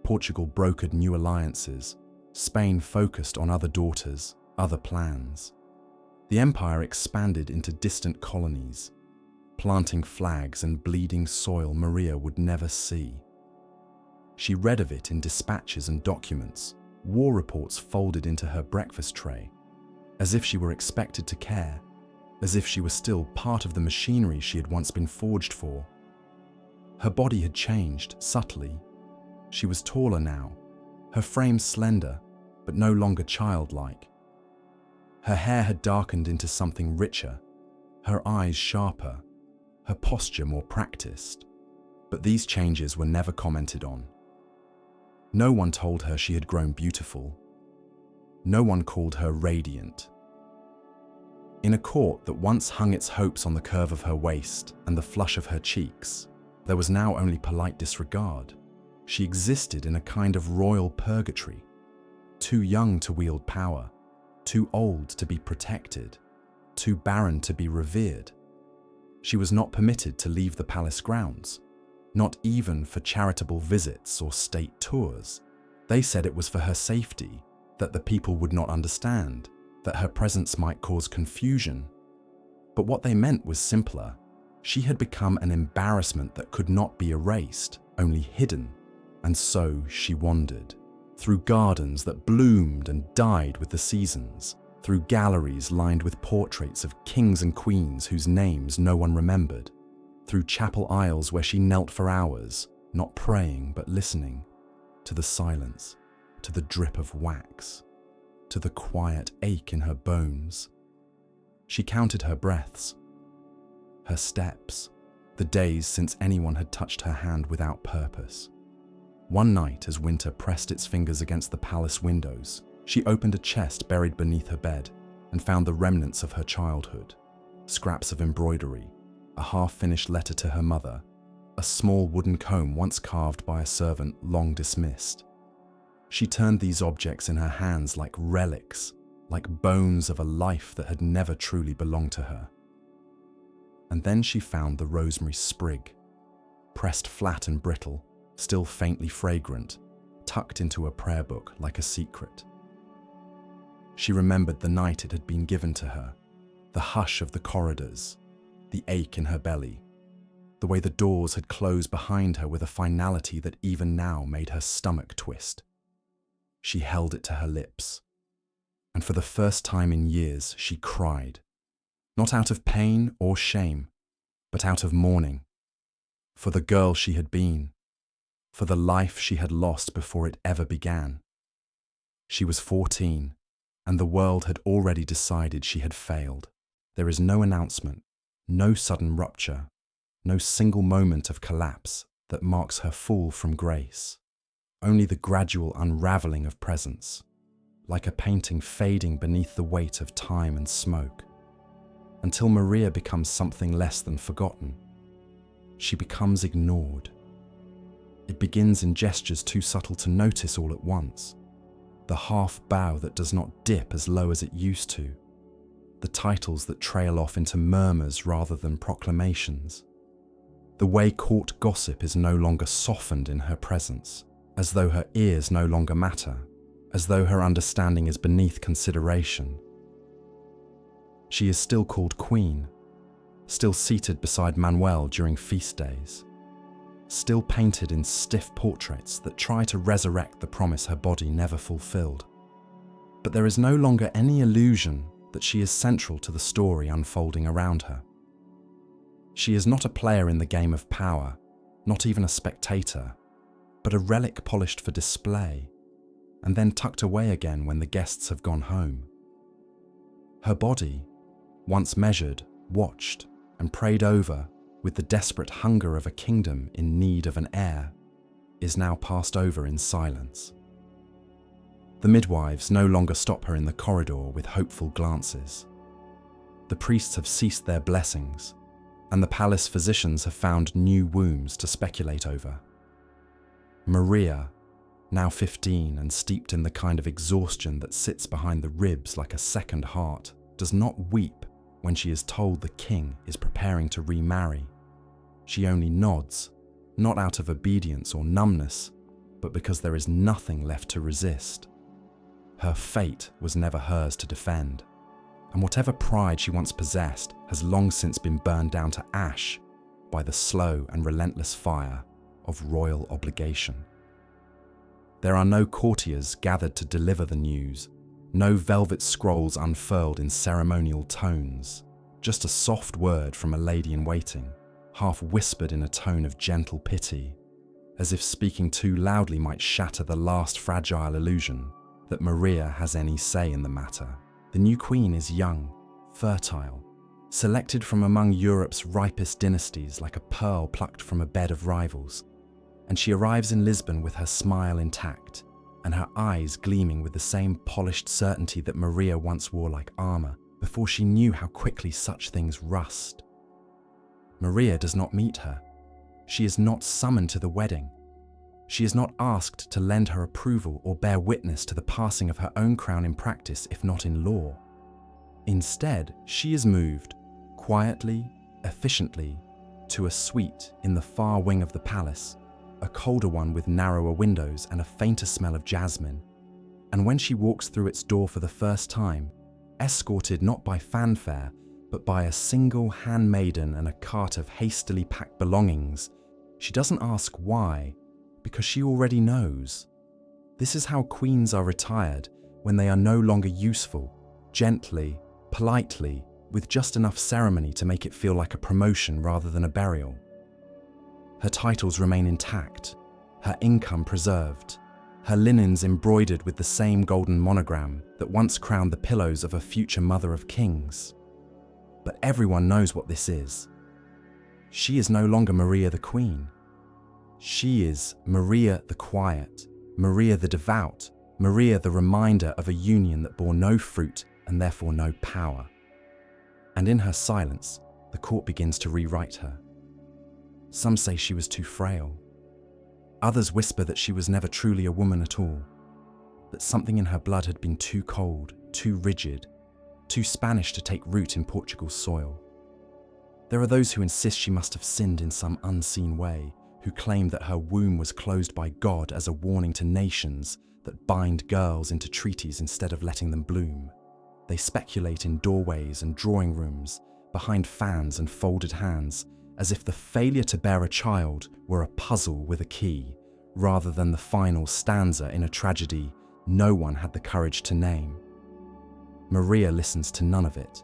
Portugal brokered new alliances. Spain focused on other daughters, other plans. The empire expanded into distant colonies, planting flags and bleeding soil Maria would never see. She read of it in dispatches and documents, war reports folded into her breakfast tray, as if she were expected to care, as if she were still part of the machinery she had once been forged for. Her body had changed, subtly. She was taller now, her frame slender, but no longer childlike. Her hair had darkened into something richer, her eyes sharper, her posture more practiced. But these changes were never commented on. No one told her she had grown beautiful. No one called her radiant. In a court that once hung its hopes on the curve of her waist and the flush of her cheeks, there was now only polite disregard. She existed in a kind of royal purgatory, too young to wield power, too old to be protected, too barren to be revered. She was not permitted to leave the palace grounds, not even for charitable visits or state tours. They said it was for her safety, that the people would not understand, that her presence might cause confusion. But what they meant was simpler. She had become an embarrassment that could not be erased, only hidden. And so she wandered, through gardens that bloomed and died with the seasons, through galleries lined with portraits of kings and queens whose names no one remembered, through chapel aisles where she knelt for hours, not praying but listening, to the silence, to the drip of wax, to the quiet ache in her bones. She counted her breaths, her steps, the days since anyone had touched her hand without purpose. One night, as winter pressed its fingers against the palace windows, she opened a chest buried beneath her bed and found the remnants of her childhood, scraps of embroidery, a half-finished letter to her mother, a small wooden comb once carved by a servant long dismissed. She turned these objects in her hands like relics, like bones of a life that had never truly belonged to her. And then she found the rosemary sprig, pressed flat and brittle, still faintly fragrant, tucked into a prayer book like a secret. She remembered the night it had been given to her, the hush of the corridors, the ache in her belly, the way the doors had closed behind her with a finality that even now made her stomach twist. She held it to her lips, and for the first time in years she cried, not out of pain or shame, but out of mourning, for the girl she had been, for the life she had lost before it ever began. She was 14, and the world had already decided she had failed. There is no announcement, no sudden rupture, no single moment of collapse that marks her fall from grace. Only the gradual unraveling of presence, like a painting fading beneath the weight of time and smoke, until Maria becomes something less than forgotten. She becomes ignored. It begins in gestures too subtle to notice all at once. The half bow that does not dip as low as it used to. The titles that trail off into murmurs rather than proclamations. The way court gossip is no longer softened in her presence, as though her ears no longer matter, as though her understanding is beneath consideration. She is still called Queen, still seated beside Manuel during feast days, still painted in stiff portraits that try to resurrect the promise her body never fulfilled. But there is no longer any illusion that she is central to the story unfolding around her. She is not a player in the game of power, not even a spectator, but a relic polished for display, and then tucked away again when the guests have gone home. Her body, once measured, watched, and prayed over with the desperate hunger of a kingdom in need of an heir, is now passed over in silence. The midwives no longer stop her in the corridor with hopeful glances. The priests have ceased their blessings, and the palace physicians have found new wombs to speculate over. Maria, now 15 and steeped in the kind of exhaustion that sits behind the ribs like a second heart, does not weep when she is told the king is preparing to remarry. She only nods, not out of obedience or numbness, but because there is nothing left to resist. Her fate was never hers to defend, and whatever pride she once possessed has long since been burned down to ash by the slow and relentless fire of royal obligation. There are no courtiers gathered to deliver the news, no velvet scrolls unfurled in ceremonial tones, just a soft word from a lady-in-waiting, half whispered in a tone of gentle pity, as if speaking too loudly might shatter the last fragile illusion that Maria has any say in the matter. The new queen is young, fertile, selected from among Europe's ripest dynasties like a pearl plucked from a bed of rivals, and she arrives in Lisbon with her smile intact and her eyes gleaming with the same polished certainty that Maria once wore like armor before she knew how quickly such things rust. Maria does not meet her. She is not summoned to the wedding. She is not asked to lend her approval or bear witness to the passing of her own crown in practice, if not in law. Instead, she is moved, quietly, efficiently, to a suite in the far wing of the palace, a colder one with narrower windows and a fainter smell of jasmine. And when she walks through its door for the first time, escorted not by fanfare, but by a single handmaiden and a cart of hastily packed belongings, she doesn't ask why, because she already knows. This is how queens are retired when they are no longer useful, gently, politely, with just enough ceremony to make it feel like a promotion rather than a burial. Her titles remain intact, her income preserved, her linens embroidered with the same golden monogram that once crowned the pillows of a future mother of kings. But everyone knows what this is. She is no longer Maria the Queen. She is Maria the Quiet, Maria the Devout, Maria the reminder of a union that bore no fruit and therefore no power. And in her silence, the court begins to rewrite her. Some say she was too frail. Others whisper that she was never truly a woman at all, that something in her blood had been too cold, too rigid, too Spanish to take root in Portugal's soil. There are those who insist she must have sinned in some unseen way, who claim that her womb was closed by God as a warning to nations that bind girls into treaties instead of letting them bloom. They speculate in doorways and drawing rooms, behind fans and folded hands, as if the failure to bear a child were a puzzle with a key, rather than the final stanza in a tragedy no one had the courage to name. Maria listens to none of it.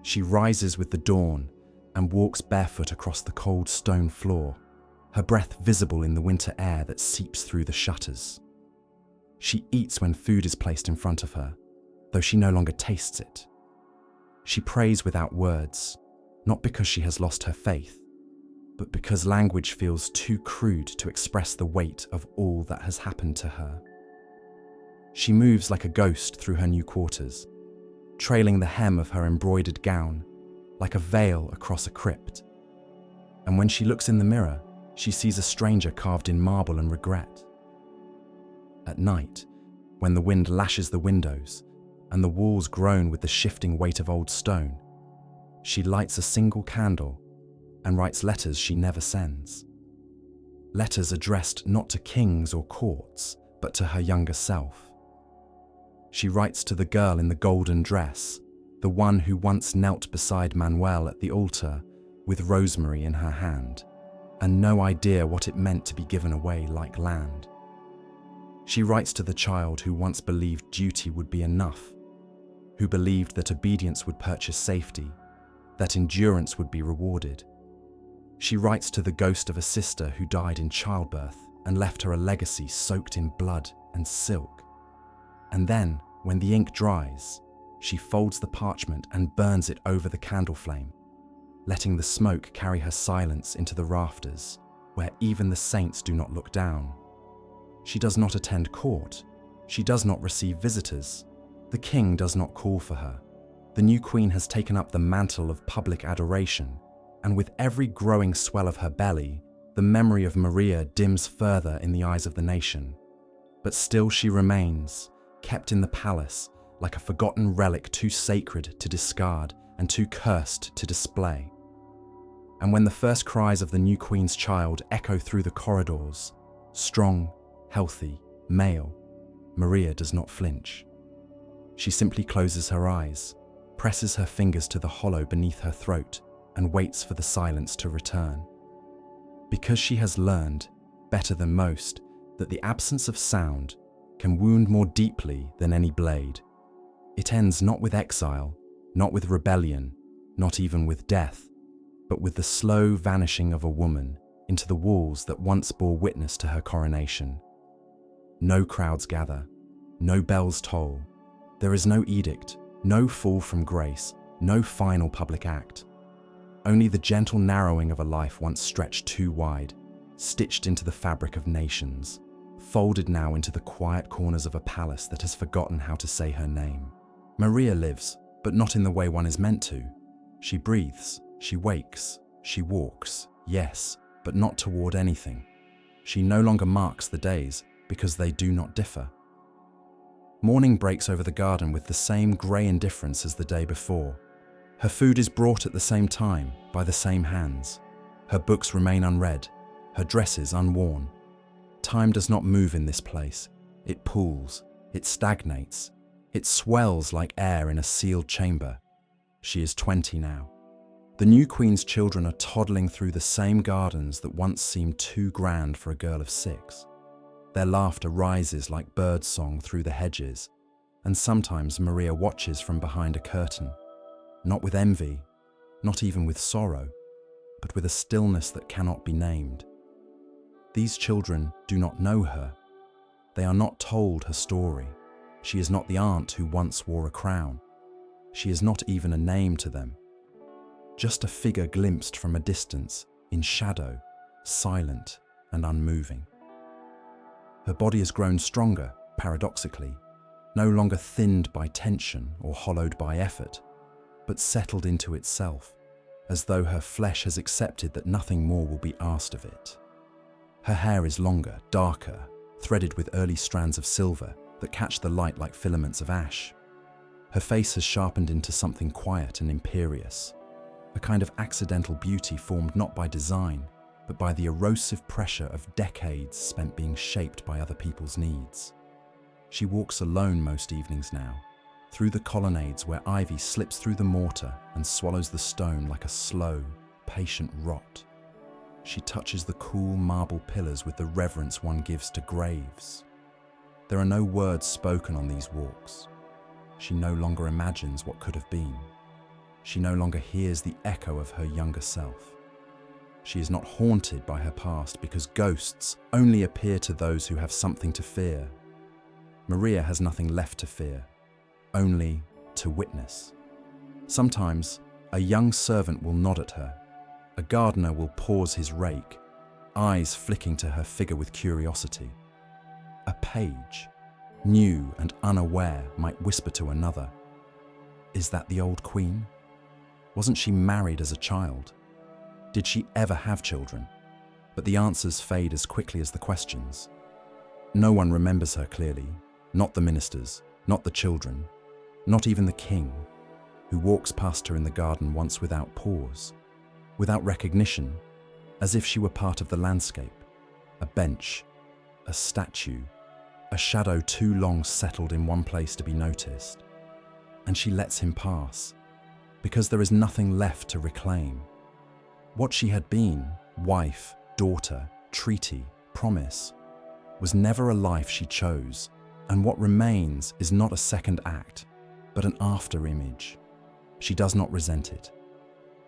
She rises with the dawn and walks barefoot across the cold stone floor, her breath visible in the winter air that seeps through the shutters. She eats when food is placed in front of her, though she no longer tastes it. She prays without words, not because she has lost her faith, but because language feels too crude to express the weight of all that has happened to her. She moves like a ghost through her new quarters, trailing the hem of her embroidered gown, like a veil across a crypt. And when she looks in the mirror, she sees a stranger carved in marble and regret. At night, when the wind lashes the windows and the walls groan with the shifting weight of old stone, she lights a single candle and writes letters she never sends. Letters addressed not to kings or courts, but to her younger self. She writes to the girl in the golden dress, the one who once knelt beside Manuel at the altar with rosemary in her hand, and no idea what it meant to be given away like land. She writes to the child who once believed duty would be enough, who believed that obedience would purchase safety, that endurance would be rewarded. She writes to the ghost of a sister who died in childbirth and left her a legacy soaked in blood and silk. And then, when the ink dries, she folds the parchment and burns it over the candle flame, letting the smoke carry her silence into the rafters, where even the saints do not look down. She does not attend court. She does not receive visitors. The king does not call for her. The new queen has taken up the mantle of public adoration, and with every growing swell of her belly, the memory of Maria dims further in the eyes of the nation. But still she remains, kept in the palace, like a forgotten relic too sacred to discard and too cursed to display. And when the first cries of the new queen's child echo through the corridors, strong, healthy, male, Maria does not flinch. She simply closes her eyes, presses her fingers to the hollow beneath her throat, and waits for the silence to return. Because she has learned, better than most, that the absence of sound can wound more deeply than any blade. It ends not with exile, not with rebellion, not even with death, but with the slow vanishing of a woman into the walls that once bore witness to her coronation. No crowds gather, no bells toll. There is no edict, no fall from grace, no final public act. Only the gentle narrowing of a life once stretched too wide, stitched into the fabric of nations, folded now into the quiet corners of a palace that has forgotten how to say her name. Maria lives, but not in the way one is meant to. She breathes, she wakes, she walks, yes, but not toward anything. She no longer marks the days because they do not differ. Morning breaks over the garden with the same grey indifference as the day before. Her food is brought at the same time, by the same hands. Her books remain unread, her dresses unworn. Time does not move in this place. It pools, it stagnates, it swells like air in a sealed chamber. She is 20 now. The new queen's children are toddling through the same gardens that once seemed too grand for a girl of 6. Their laughter rises like birdsong through the hedges, and sometimes Maria watches from behind a curtain, not with envy, not even with sorrow, but with a stillness that cannot be named. These children do not know her. They are not told her story. She is not the aunt who once wore a crown. She is not even a name to them. Just a figure glimpsed from a distance, in shadow, silent and unmoving. Her body has grown stronger, paradoxically, no longer thinned by tension or hollowed by effort, but settled into itself, as though her flesh has accepted that nothing more will be asked of it. Her hair is longer, darker, threaded with early strands of silver that catch the light like filaments of ash. Her face has sharpened into something quiet and imperious, a kind of accidental beauty formed not by design, but by the erosive pressure of decades spent being shaped by other people's needs. She walks alone most evenings now, through the colonnades where ivy slips through the mortar and swallows the stone like a slow, patient rot. She touches the cool marble pillars with the reverence one gives to graves. There are no words spoken on these walks. She no longer imagines what could have been. She no longer hears the echo of her younger self. She is not haunted by her past because ghosts only appear to those who have something to fear. Maria has nothing left to fear, only to witness. Sometimes a young servant will nod at her. A gardener will pause his rake, eyes flicking to her figure with curiosity. A page, new and unaware, might whisper to another, "Is that the old queen? Wasn't she married as a child? Did she ever have children?" But the answers fade as quickly as the questions. No one remembers her clearly, not the ministers, not the children, not even the king, who walks past her in the garden once without pause, without recognition, as if she were part of the landscape, a bench, a statue, a shadow too long settled in one place to be noticed. And she lets him pass, because there is nothing left to reclaim. What she had been, wife, daughter, treaty, promise, was never a life she chose, and what remains is not a second act, but an after-image. She does not resent it.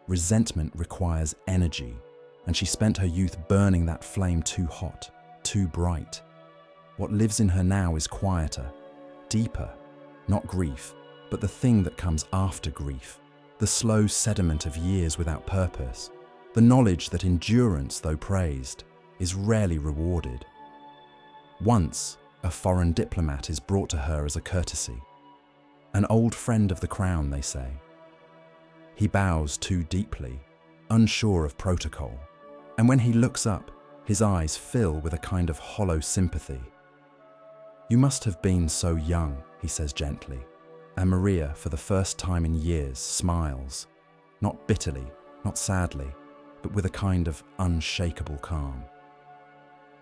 Resentment requires energy, and she spent her youth burning that flame too hot, too bright. What lives in her now is quieter, deeper, not grief, but the thing that comes after grief, the slow sediment of years without purpose, the knowledge that endurance, though praised, is rarely rewarded. Once, a foreign diplomat is brought to her as a courtesy. An old friend of the crown, they say. He bows too deeply, unsure of protocol, and when he looks up, his eyes fill with a kind of hollow sympathy. "You must have been so young," he says gently, and Maria, for the first time in years, smiles, not bitterly, not sadly, but with a kind of unshakable calm.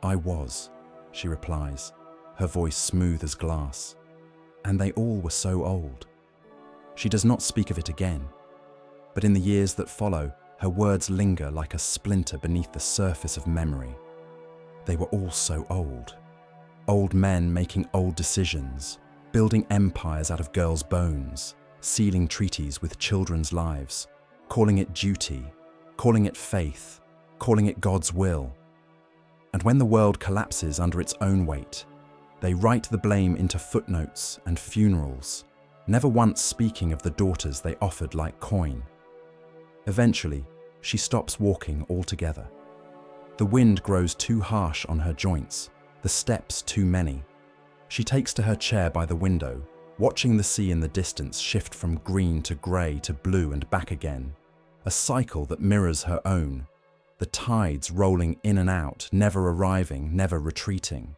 "I was," she replies, her voice smooth as glass, "and they all were so old." She does not speak of it again, but in the years that follow, her words linger like a splinter beneath the surface of memory. They were all so old. Old men making old decisions, building empires out of girls' bones, sealing treaties with children's lives, calling it duty, calling it faith, calling it God's will. And when the world collapses under its own weight, they write the blame into footnotes and funerals, never once speaking of the daughters they offered like coin. Eventually, she stops walking altogether. The wind grows too harsh on her joints, the steps too many. She takes to her chair by the window, watching the sea in the distance shift from green to grey to blue and back again, a cycle that mirrors her own, the tides rolling in and out, never arriving, never retreating.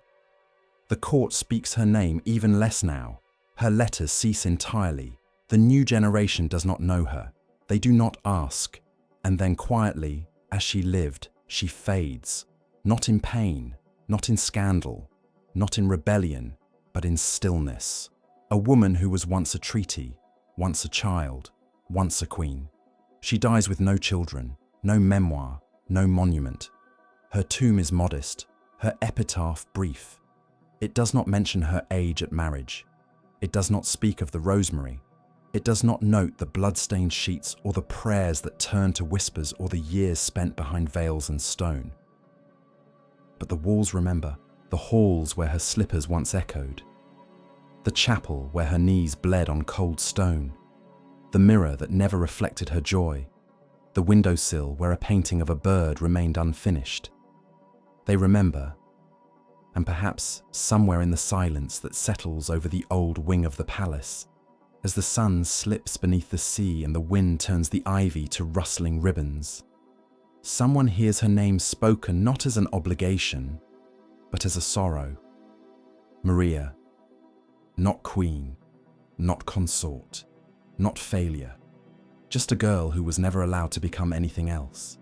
The court speaks her name even less now. Her letters cease entirely. The new generation does not know her. They do not ask. And then quietly, as she lived, she fades, not in pain, not in scandal, not in rebellion, but in stillness. A woman who was once a treaty, once a child, once a queen. She dies with no children, no memoir, no monument. Her tomb is modest, her epitaph brief. It does not mention her age at marriage. It does not speak of the rosemary. It does not note the blood-stained sheets or the prayers that turn to whispers or the years spent behind veils and stone. But the walls remember, the halls where her slippers once echoed, the chapel where her knees bled on cold stone, the mirror that never reflected her joy, the windowsill where a painting of a bird remained unfinished. They remember, and perhaps somewhere in the silence that settles over the old wing of the palace, As the sun slips beneath the sea and the wind turns the ivy to rustling ribbons, someone hears her name spoken not as an obligation, but as a sorrow. Maria, not queen, not consort, not failure, just a girl who was never allowed to become anything else.